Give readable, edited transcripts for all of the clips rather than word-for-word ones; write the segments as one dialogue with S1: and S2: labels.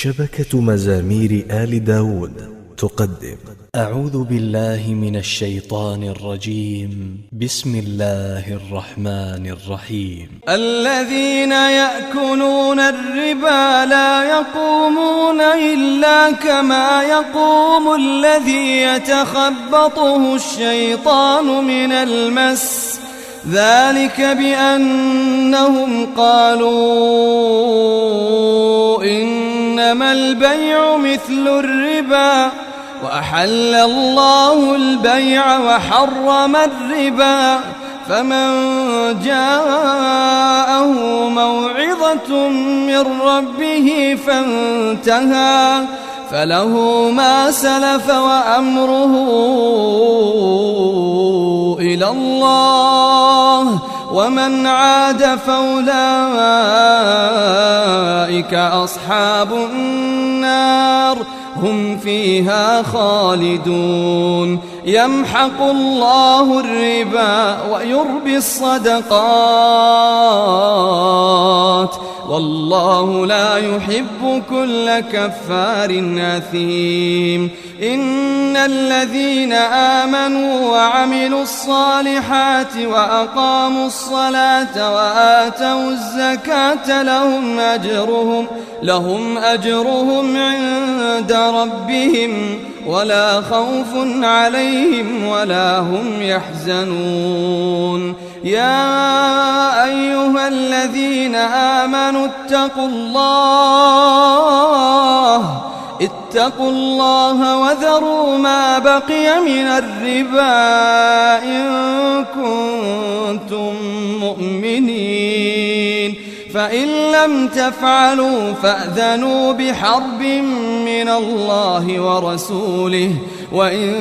S1: شبكة مزامير آل داود تقدم
S2: أعوذ بالله من الشيطان الرجيم. بسم الله الرحمن الرحيم.
S3: الذين يأكلون الربا لا يقومون إلا كما يقوم الذي يتخبطه الشيطان من المس، ذلك بأنهم قالوا إنما البيع مثل الربا وأحل الله البيع وحرم الربا، فمن جاءه موعظة من ربه فانتهى فله ما سلف وأمره إلى الله، ومن عاد فأولئك أصحاب النار هم فيها خالدون. يمحق الله الربا ويربي الصدقات، والله لا يحب كل كفار أثيم. إن الذين آمنوا وعملوا الصالحات وأقاموا الصلاة وآتوا الزكاة لهم أجرهم عند ربهم ولا خوف عليهم ولا هم يحزنون. يا أيها الذين آمنوا اتقوا الله وذروا ما بقي من الربا إن كنتم مؤمنين، فإن لم تفعلوا فأذنوا بحرب من الله ورسوله، وإن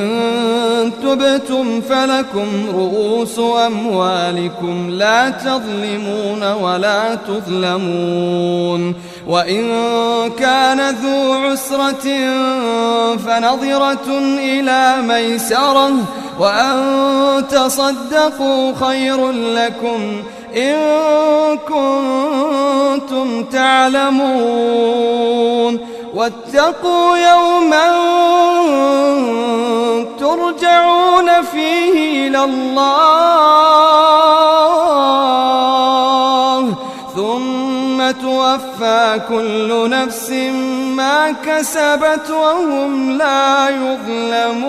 S3: تبتم فلكم رؤوس أموالكم لا تظلمون ولا تظلمون. وإن كان ذو عسرة فنظرة إلى ميسرة، وأن تصدقوا خير لكم إن كنتم تعلمون. واتقوا يوما ترجعون فيه إلى الله ثم توفى كل نفس ما كسبت وهم لا يظلمون.